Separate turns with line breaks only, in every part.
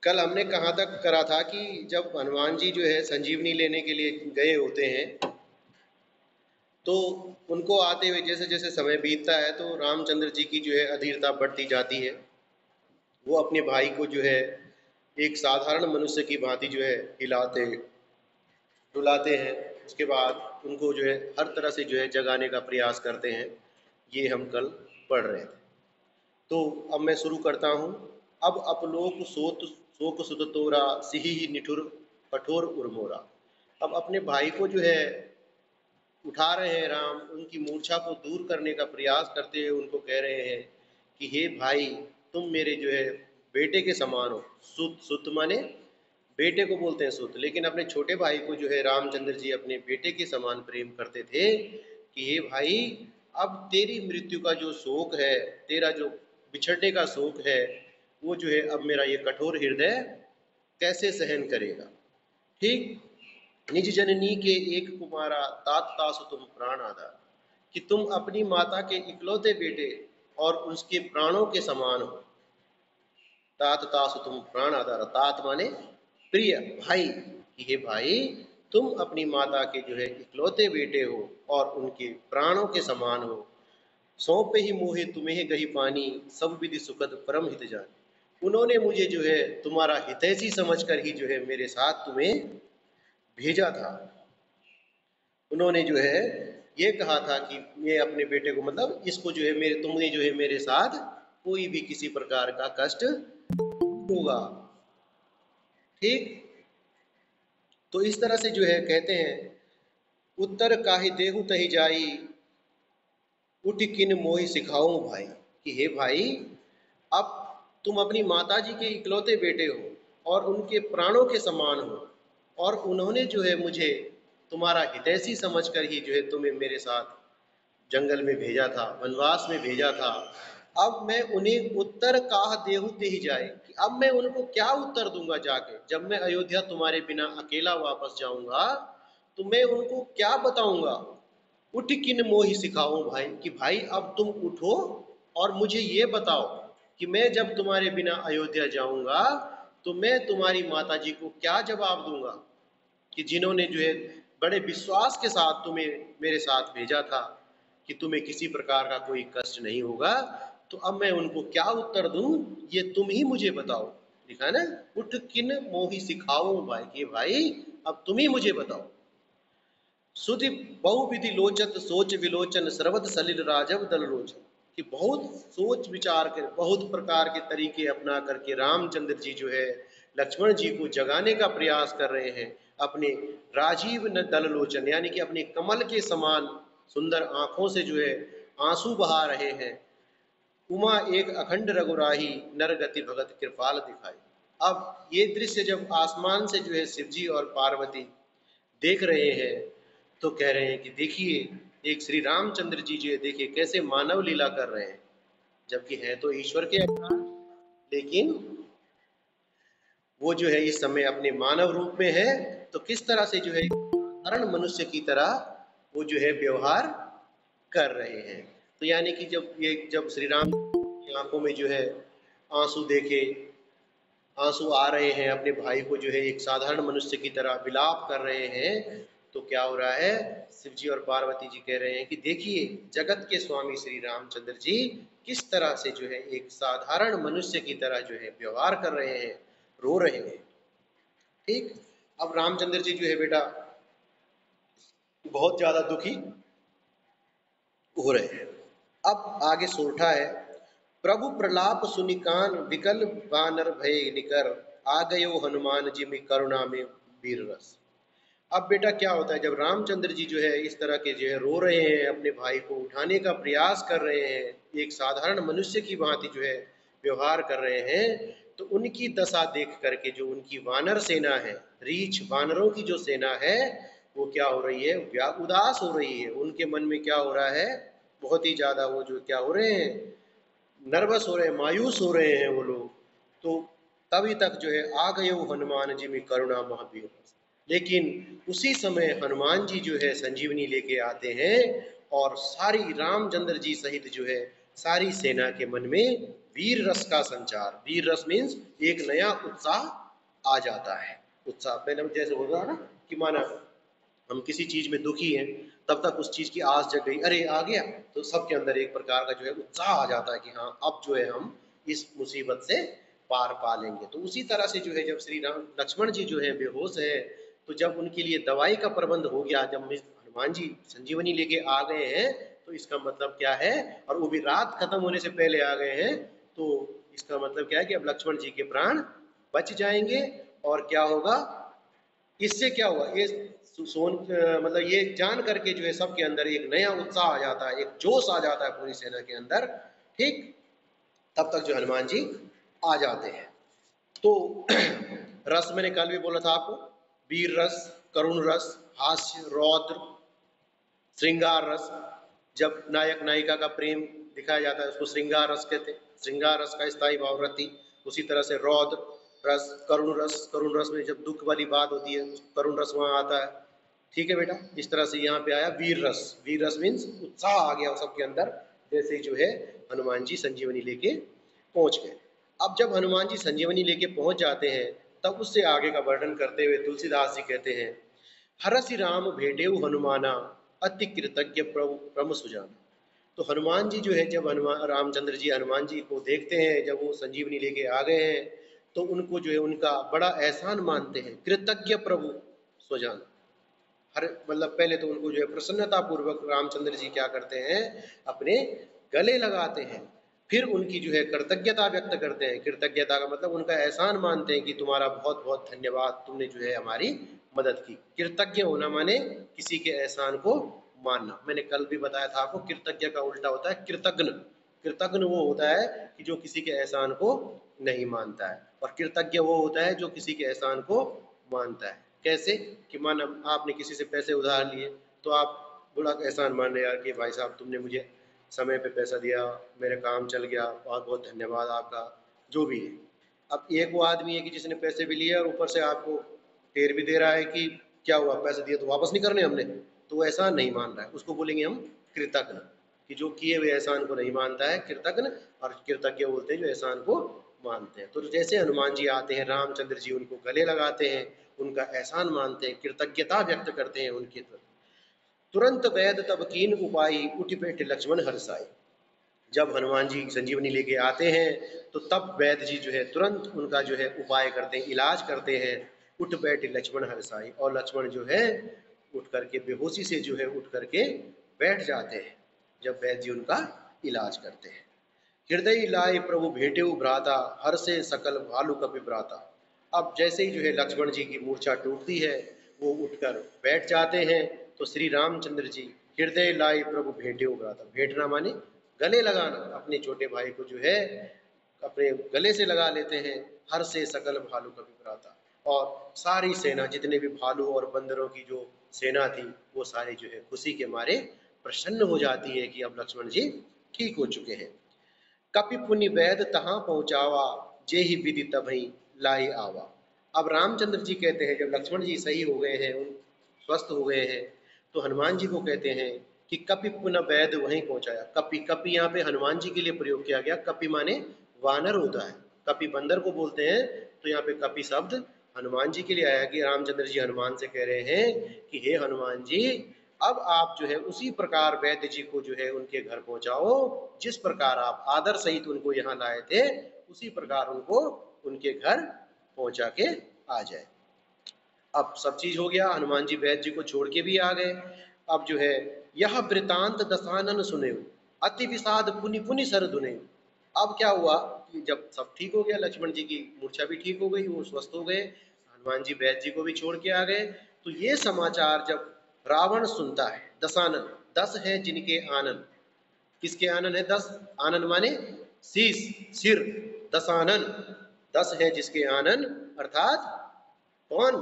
कल हमने कहाँ तक करा था कि जब हनुमान जी जो है संजीवनी लेने के लिए गए होते हैं, तो उनको आते हुए जैसे जैसे समय बीतता है तो रामचंद्र जी की जो है अधीरता बढ़ती जाती है। वो अपने भाई को जो है एक साधारण मनुष्य की भांति जो है हिलाते रुलाते हैं। उसके बाद उनको जो है हर तरह से जो है जगाने का प्रयास करते हैं। ये हम कल पढ़ रहे थे। तो अब मैं शुरू करता हूँ। अब अपलोक सोत शोक सुत तोरा सिहि निठुर कठोर उर्मोरा। अब अपने भाई को जो है उठा रहे हैं राम, उनकी मूर्छा को दूर करने का प्रयास करते हुए उनको कह रहे हैं कि हे भाई, तुम मेरे जो है बेटे के समान हो। सुत सुत माने बेटे को बोलते हैं सुत, लेकिन अपने छोटे भाई को जो है रामचंद्र जी अपने बेटे के समान प्रेम करते थे कि हे भाई, अब तेरी मृत्यु का जो शोक है, तेरा जो बिछड़ने का शोक है, वो जो है अब मेरा ये कठोर हृदय कैसे सहन करेगा। ठीक, निज जननी के एक कुमारा तात तासु तुम प्राण आधार, कि तुम अपनी माता के इकलौते बेटे और उसके प्राणों के समान हो। तात तासु तुम प्राण आधार, तात माने प्रिय भाई, कि हे भाई, तुम अपनी माता के जो है इकलौते बेटे हो और उनके प्राणों के समान हो। सौंपे ही मोहे तुम्हें गही पानी, सब विधि सुखद परम हित जान। उन्होंने मुझे जो है तुम्हारा हितैषी समझकर ही जो है मेरे साथ तुम्हें भेजा था। उन्होंने जो है ये कहा था कि मैं अपने बेटे को, मतलब इसको जो है मेरे, तुमने जो है मेरे साथ कोई भी किसी प्रकार का कष्ट होगा। ठीक, तो इस तरह से जो है कहते हैं, उत्तर काहि देहु तहि जाई, उठ किन मोहि सिखाऊं भाई, कि हे भाई, अब तुम अपनी माता जी के इकलौते बेटे हो और उनके प्राणों के समान हो, और उन्होंने जो है मुझे तुम्हारा हितैषी समझकर ही जो है तुम्हें मेरे साथ जंगल में भेजा था, वनवास में भेजा था। अब मैं उन्हें उत्तर काह देहु तेहि जाए, कि अब मैं उनको क्या उत्तर दूंगा जाके, जब मैं अयोध्या तुम्हारे बिना अकेला वापस जाऊंगा तो मैं उनको क्या बताऊंगा। उठ किन मोहि सिखाऊं भाई, कि भाई अब तुम उठो और मुझे ये बताओ कि मैं जब तुम्हारे बिना अयोध्या जाऊंगा तो मैं तुम्हारी माता जी को क्या जवाब दूंगा, कि जिन्होंने जो है बड़े विश्वास के साथ तुम्हें मेरे साथ भेजा था कि तुम्हें किसी प्रकार का कोई कष्ट नहीं होगा, तो अब मैं उनको क्या उत्तर दूं, ये तुम ही मुझे बताओ। लिखा है ना, उठ किन मोहि सिखाओ भाई, कि भाई अब तुम ही मुझे बताओ। सुधि बहुविधि लोचत सोच विलोचन, सर्वत सलिल राजव दल लोचन, कि बहुत सोच विचार कर, बहुत प्रकार के तरीके अपना करके रामचंद्र जी जो है लक्ष्मण जी को जगाने का प्रयास कर रहे हैं। अपने राजीव न दल लोचन, यानी कि अपने कमल के समान सुंदर आंखों से जो है आंसू बहा रहे हैं। उमा एक अखंड रघुराही, नर गति भगत कृपाल दिखाई। अब ये दृश्य जब आसमान से जो है शिव जी और पार्वती देख रहे हैं, तो कह रहे हैं कि देखिए, एक श्री रामचंद्र जी जो है देखिए कैसे मानव लीला कर रहे हैं, जबकि है तो ईश्वर के अवतार, लेकिन वो जो है इस समय अपने मानव रूप में है, तो किस तरह से जो है साधारण मनुष्य की तरह वो जो है व्यवहार कर रहे हैं। तो यानी कि जब श्री राम की आंखों में जो है आंसू देखे, आंसू आ रहे हैं, अपने भाई को जो है एक साधारण मनुष्य की तरह विलाप कर रहे हैं, तो क्या हो रहा है, शिव जी और पार्वती जी कह रहे हैं कि देखिए जगत के स्वामी श्री रामचंद्र जी किस तरह से जो है एक साधारण मनुष्य की तरह जो है व्यवहार कर रहे हैं, रो रहे हैं। ठीक, अब रामचंद्र जी जो है बेटा बहुत ज्यादा दुखी हो रहे हैं। अब आगे सोरठा है, प्रभु प्रलाप सुनिकान विकल बानर भय निकर, आ गयो हनुमान जी में करुणा में वीर रस। अब बेटा क्या होता है, जब रामचंद्र जी जो है इस तरह के जो है रो रहे हैं, अपने भाई को उठाने का प्रयास कर रहे हैं, एक साधारण मनुष्य की भांति जो है व्यवहार कर रहे हैं, तो उनकी दशा देख करके जो उनकी वानर सेना है, रीछ वानरों की जो सेना है, वो क्या हो रही है, उदास हो रही है। उनके मन में क्या हो रहा है, बहुत ही ज्यादा वो जो क्या हो रहे हैं, नर्वस हो रहे हैं, मायूस हो रहे हैं वो लोग। तो तभी तक जो है आ गए वो हनुमान जी में करुणा महावीर। लेकिन उसी समय हनुमान जी जो है संजीवनी लेके आते हैं और सारी रामचंद्र जी सहित जो है सारी सेना के मन में वीर रस का संचार। वीर रस मीन्स एक नया उत्साह आ जाता है। उत्साह पहले जैसे होगा ना कि माना हम किसी चीज में दुखी हैं, तब तक उस चीज की आस जग गई, अरे आ गया, तो सबके अंदर एक प्रकार का जो है उत्साह आ जाता है कि हाँ अब जो है हम इस मुसीबत से पार पा लेंगे। तो उसी तरह से जो है जब श्री राम लक्ष्मण जी जो है बेहोश है, तो जब उनके लिए दवाई का प्रबंध हो गया, जब हनुमान जी संजीवनी लेके आ गए हैं, तो इसका मतलब क्या है, और वो भी रात खत्म होने से पहले आ गए हैं, तो इसका मतलब क्या है कि अब लक्ष्मण जी के प्राण बच जाएंगे। और क्या होगा, इससे क्या हुआ, ये मतलब ये जान करके जो है सबके अंदर एक नया उत्साह आ जाता है, एक जोश आ जाता है पूरी सेना के अंदर। ठीक, तब तक जो हनुमान जी आ जाते हैं। तो रस मैंने कल भी बोला था आपको, वीर रस, करुण रस, हास्य, रौद्र, श्रृंगार रस। जब नायक नायिका का प्रेम दिखाया जाता है उसको श्रृंगार रस कहते हैं, श्रृंगार रस का स्थायी भाववृत्ति। उसी तरह से रौद्र रस, करुण रस, करुण रस में जब दुख वाली बात होती है करुण रस वहां आता है। ठीक है बेटा, इस तरह से यहाँ पे आया वीर रस। वीर रस मीन्स उत्साह आ गया सबके अंदर, जैसे जो है हनुमान जी संजीवनी लेके पहुंच गए। अब जब हनुमान जी संजीवनी लेके पहुंच जाते हैं, तब उससे आगे का वर्णन करते हुए तुलसीदास जी कहते हैं, हरसि राम भेटेऊ हनुमाना, अति कृतज्ञ प्रभु प्रभु सुजान। तो हनुमान जी जो है जब हनुमान रामचंद्र जी हनुमान जी को देखते हैं, जब वो संजीवनी लेके आ गए हैं, तो उनको जो है उनका बड़ा एहसान मानते हैं। कृतज्ञ प्रभु सुजान, हर मतलब पहले तो उनको जो है प्रसन्नता पूर्वक रामचंद्र जी क्या करते हैं, अपने गले लगाते हैं, फिर उनकी जो है कृतज्ञता व्यक्त करते हैं। कृतज्ञता का मतलब उनका एहसान मानते हैं कि तुम्हारा बहुत बहुत धन्यवाद, तुमने जो है हमारी मदद की। कृतज्ञ होना माने किसी के एहसान को मानना। मैंने कल भी बताया था आपको, कृतज्ञ का उल्टा होता है कृतज्ञ। कृतज्ञ वो होता है कि जो किसी के एहसान को नहीं मानता है, और कृतज्ञ वो होता है जो किसी के एहसान को मानता है। कैसे, कि मान आपने किसी से पैसे उधार लिए, तो आप बड़ा एहसान मान रहे यार कि भाई साहब तुमने मुझे समय पे पैसा दिया, मेरा काम चल गया, बहुत बहुत धन्यवाद आपका, जो भी है। अब एक वो आदमी है कि जिसने पैसे भी लिए और ऊपर से आपको टेर भी दे रहा है कि क्या हुआ, पैसे दिए तो वापस नहीं करने हमने, तो वो एहसान नहीं मान रहा है, उसको बोलेंगे हम कृतज्ञ। कि जो किए हुए एहसान को नहीं मानता है कृतज्ञ, और कृतज्ञ बोलते हैं जो एहसान को मानते हैं। तो जैसे हनुमान जी आते हैं, रामचंद्र जी उनको गले लगाते हैं, उनका एहसान मानते हैं, कृतज्ञता व्यक्त करते हैं उनके प्रति। तुरंत वैद तब कीन उपाई, उठ बैठ लक्ष्मण हर्षाई। जब हनुमान जी संजीवनी लेके आते हैं, तो तब वैद्य जी जो है तुरंत उनका जो है उपाय करते हैं, इलाज करते हैं। उठ बैठ लक्ष्मण हर्षाई, और लक्ष्मण जो है उठ करके बेहोशी से जो है उठ करके बैठ जाते हैं, जब वैद्य जी उनका इलाज करते हैं। हृदय लाए प्रभु भेटेऊ भ्राता, हर से सकल भालू कपि भ्राता। अब जैसे ही जो है लक्ष्मण जी की मूर्छा टूटती है, वो उठकर बैठ जाते हैं, तो श्री रामचंद्र जी हृदय लाई प्रभु भेटेऊ भ्राता। भेटना माने गले लगाना, अपने छोटे भाई को जो है अपने गले से लगा लेते हैं। हर से सकल भालू कपि भ्राता, और सारी सेना, जितने भी भालू और बंदरों की जो सेना थी, वो सारी जो है खुशी के मारे प्रसन्न हो जाती है कि अब लक्ष्मण जी ठीक हो चुके हैं। कपि पुनि वैद तहां पहुंचावा, जे ही विधि तभई लाई आवा। अब रामचंद्र जी कहते हैं, जब लक्ष्मण जी सही हो गए हैं, स्वस्थ हो गए हैं, तो हनुमान जी को कहते हैं कि कपि पुनः वैद वहीं पहुंचाया। कपि, कपि यहाँ पे हनुमान जी के लिए प्रयोग किया गया। कपि माने वानर होता है, कपि बंदर को बोलते हैं, तो यहाँ पे कपि शब्द हनुमान जी के लिए आया कि रामचंद्र जी हनुमान से कह रहे हैं कि हे हनुमान जी, अब आप जो है उसी प्रकार वैद्य जी को जो है उनके घर पहुंचाओ, जिस प्रकार आप आदर सहित उनको यहाँ लाए थे, उसी प्रकार उनको उनके घर पहुंचा के आ जाए। अब सब चीज हो गया, हनुमान जी वैद्य जी को छोड़ के भी आ गए। अब जो है यह वृतांत दशानन सुने, अति विषाद पुनि पुनि सर धुने। अब क्या हुआ कि जब सब ठीक हो गया, लक्ष्मण जी की मूर्छा भी ठीक हो गई, वो स्वस्थ हो गए, हनुमान जी वैद्य जी को भी छोड़ के आ गए, तो ये समाचार जब रावण सुनता है, दशानन, 10 है जिनके आनन। किसके आनन है 10? आनन माने शीश, सिर, दशानन, 10 है जिसके आनन, अर्थात कौन?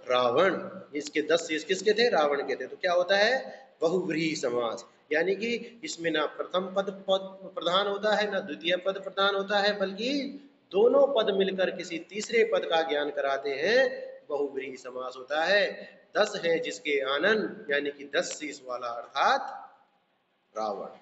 रावण। इसके 10 शीश किसके थे? रावण के थे। तो क्या होता है? बहुव्रीहि समास, यानी कि इसमें ना प्रथम पद प्रधान होता है, ना द्वितीय पद प्रधान होता है, बल्कि दोनों पद मिलकर किसी तीसरे पद का ज्ञान कराते हैं, बहुव्रीहि समास होता है। 10 है जिसके आनन, यानी कि 10 शीश वाला, अर्थात रावण।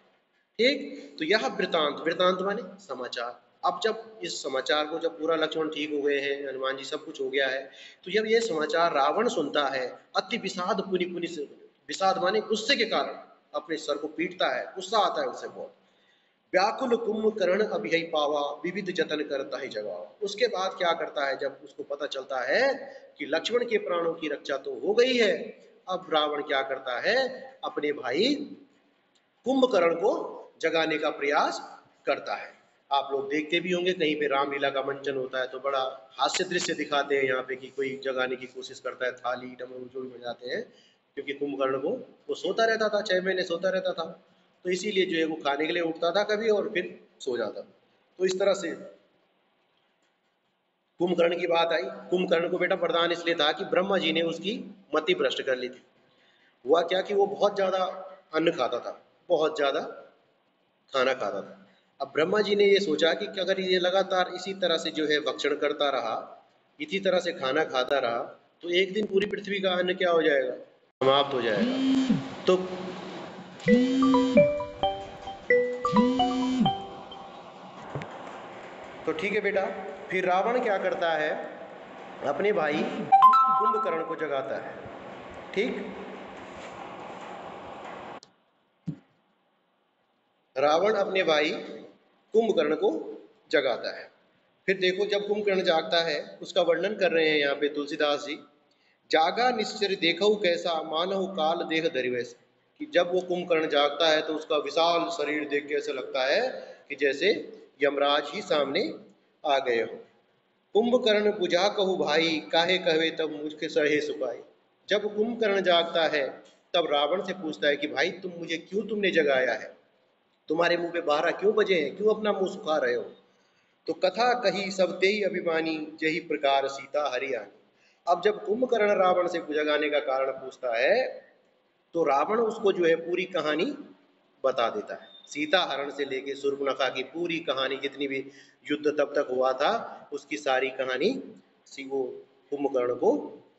ठीक, तो यह वृतांत, वृतांत माने समाचार। अब जब इस समाचार को, जब पूरा लक्ष्मण ठीक हो गए हैं, हनुमान जी सब कुछ हो गया है, तो जब ये समाचार रावण सुनता है, अति विषाद पुनि पुनि से, विषाद माने गुस्से के कारण अपने सर को पीटता है, गुस्सा आता है उससे बहुत। व्याकुल कुंभकर्ण अभिहै पावा, विविध जतन करता है जगावा। उसके बाद क्या करता है, जब उसको पता चलता है कि लक्ष्मण के प्राणों की रक्षा तो हो गई है, अब रावण क्या करता है, अपने भाई कुंभकर्ण को जगाने का प्रयास करता है। आप लोग देखते भी होंगे कहीं पे रामलीला का मंचन होता है तो बड़ा हास्य दृश्य दिखाते हैं यहाँ पे कि कोई जगाने की कोशिश करता है, थाली डमरू जो भी बजाते हैं, क्योंकि कुंभकर्ण को वो सोता रहता था, 6 महीने सोता रहता था, तो इसीलिए जो है वो खाने के लिए उठता था कभी और फिर सो जाता। तो इस तरह से कुंभकर्ण की बात आई। कुंभकर्ण को बेटा वरदान इसलिए था कि ब्रह्मा जी ने उसकी मति भ्रष्ट कर ली थी। हुआ क्या कि वो बहुत ज्यादा अन्न खाता था, बहुत ज्यादा खाना खाता था। अब ब्रह्मा जी ने ये सोचा कि अगर ये लगातार इसी तरह से जो है भक्षण करता रहा, इसी तरह से खाना खाता रहा, तो एक दिन पूरी पृथ्वी का अन्न क्या हो जाएगा, समाप्त हो जाएगा। तो ठीक है बेटा, फिर रावण क्या करता है, अपने भाई कुंभकर्ण को जगाता है। ठीक, रावण अपने भाई कुंभकर्ण को जगाता है। फिर देखो जब कुंभकर्ण जागता है, उसका वर्णन कर रहे हैं यहाँ पे तुलसीदास जी। जागा निश्चर देखो कैसा, मानव काल देह धरिवैस। कि जब वो कुंभकर्ण जागता है तो उसका विशाल शरीर देख के ऐसा लगता है कि जैसे यमराज ही सामने आ गए हो। कुंभकर्ण बुझा कहू भाई, काहे कहवे तब मुझके सहे सुपाई। जब कुंभकर्ण जागता है तब रावण से पूछता है कि भाई मुझे क्यों तुमने जगाया है, तुम्हारे मुंह पे 12 क्यों बजे हैं, क्यों अपना मुंह सुखा रहे हो। तो कथा कही सब तेई अभिमानी, जही प्रकार सीता हरियाणी। अब जब कुंभकर्ण रावण से जगाने का कारण पूछता है तो रावण उसको जो है पूरी कहानी बता देता है। सीता हरण से लेके शूर्पणखा की पूरी कहानी, जितनी भी युद्ध तब तक हुआ था, उसकी सारी कहानी वो कुंभकर्ण को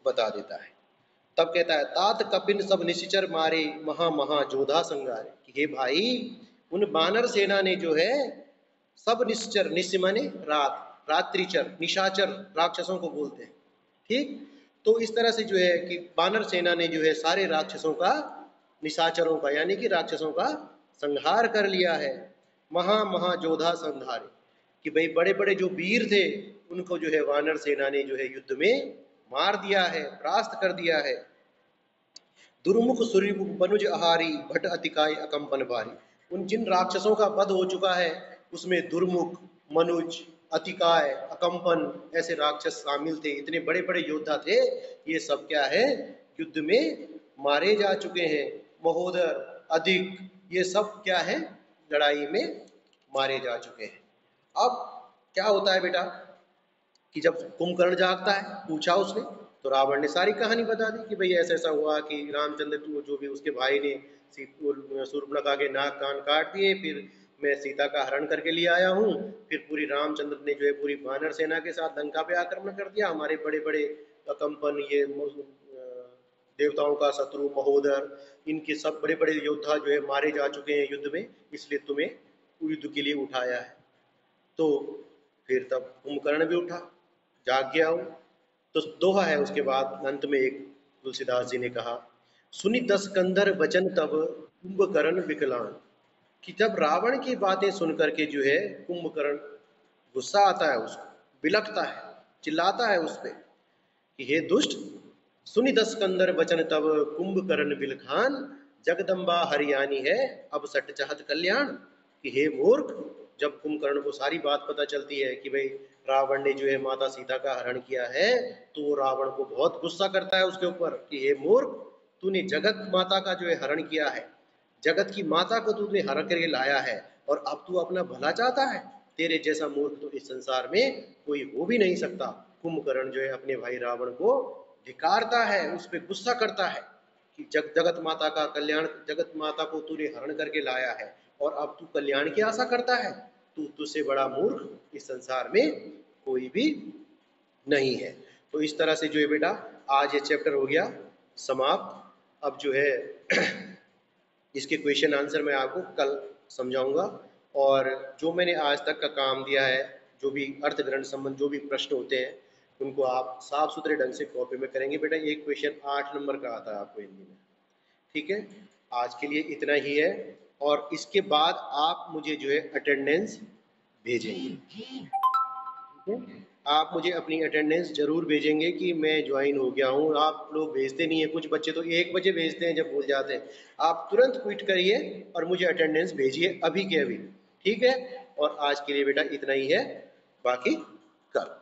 बता देता है। तब कहता है तात कपिन सब निशिचर मारे, महा महा जोधा संगारे। कि हे भाई, उन बानर सेना ने जो है सब निश्चर, निश्च माने रात, रात्रिचर, निशाचर राक्षसों को बोलते हैं। ठीक, तो इस तरह से जो है कि बानर सेना ने जो है सारे राक्षसों का, निशाचरों का यानी कि राक्षसों का संहार कर लिया है। महा महा जोधा संहारे, कि भाई बड़े बड़े जो वीर थे उनको जो है वानर सेना ने जो है युद्ध में मार दिया है, परास्त कर दिया है। दुर्मुख सूर्यमुख बनुज आहारी, भट अतिकाय अकंपन भारी। उन जिन राक्षसों का वध हो चुका है उसमें दुर्मुख, मनुज, अतिकाय, अकंपन ऐसे राक्षस शामिल थे। इतने बड़े बड़े योद्धा थे, ये सब क्या है, युद्ध में मारे जा चुके हैं। महोदर, अधिक, ये सब क्या है, लड़ाई में मारे जा चुके हैं। अब क्या होता है बेटा कि जब कुंभकर्ण जागता है, पूछा उसने, तो रावण ने सारी कहानी बता दी कि भाई ऐसा ऐसा हुआ कि रामचंद्र जो भी उसके भाई ने शूर्पणखा के नाक कान काट दिए, फिर मैं सीता का हरण करके लिए आया हूँ। फिर पूरी रामचंद्र ने जो है पूरी वानर सेना के साथ लंका पे आक्रमण कर दिया। हमारे बड़े बड़े कंपन, ये देवताओं का शत्रु महोदर, इनके सब बड़े बड़े योद्धा जो है मारे जा चुके हैं युद्ध में, इसलिए तुम्हें युद्ध के लिए उठाया है। तो फिर तब कुंभकर्ण भी उठा, जाग गया हो। तो दोहा है उसके बाद अंत में एक, तुलसीदास जी ने कहा सुनि 10 कंधर वचन तब, कुंभकर्ण विकलांग। कि जब रावण की बातें सुन करके जो है कुंभकर्ण, गुस्सा आता है उसको, बिलखता है, चिल्लाता है उस पे कि हे दुष्ट, सुनि 10 कंधर वचन तब, कुंभकर्ण बिलखान। जगदम्बा हरियाणी है, अब सट चाहत कल्याण। कि हे मूर्ख, जब कुंभकर्ण को सारी बात पता चलती है कि भाई रावण ने जो है माता सीता का हरण किया है, तो वो रावण को बहुत गुस्सा करता है उसके ऊपर कि हे मूर्ख, तूने जगत माता का जो है हरण किया है, जगत की माता को तूने हरण करके लाया है, और अब तू अपना भला चाहता है। तेरे जैसा मूर्ख तो इस संसार में कोई हो भी नहीं सकता। कुंभकर्ण जो है अपने भाई रावण को धिकारता है, उस पर गुस्सा करता है कि जगत माता का कल्याण, जगत माता को तूने हरण करके लाया है और अब तू कल्याण की आशा करता है। तू तुझसे बड़ा मूर्ख इस संसार में कोई भी नहीं है। तो इस तरह से जो है बेटा आज ये चैप्टर हो गया समाप्त। अब जो है इसके क्वेश्चन आंसर मैं आपको कल समझाऊंगा, और जो मैंने आज तक का काम दिया है जो भी अर्थ ग्रहण संबंध जो भी प्रश्न होते हैं उनको आप साफ सुथरे ढंग से कॉपी में करेंगे। बेटा एक क्वेश्चन 8 नंबर का आता है आपको हिंदी में। ठीक है, आज के लिए इतना ही है और इसके बाद आप मुझे जो है अटेंडेंस भेजेंगे। ठीक है, आप मुझे अपनी अटेंडेंस जरूर भेजेंगे कि मैं ज्वाइन हो गया हूँ। आप लोग भेजते नहीं है, कुछ बच्चे तो 1 बजे भेजते हैं जब भूल जाते हैं। आप तुरंत क्विट करिए और मुझे अटेंडेंस भेजिए अभी के अभी। ठीक है, और आज के लिए बेटा इतना ही है, बाकी कल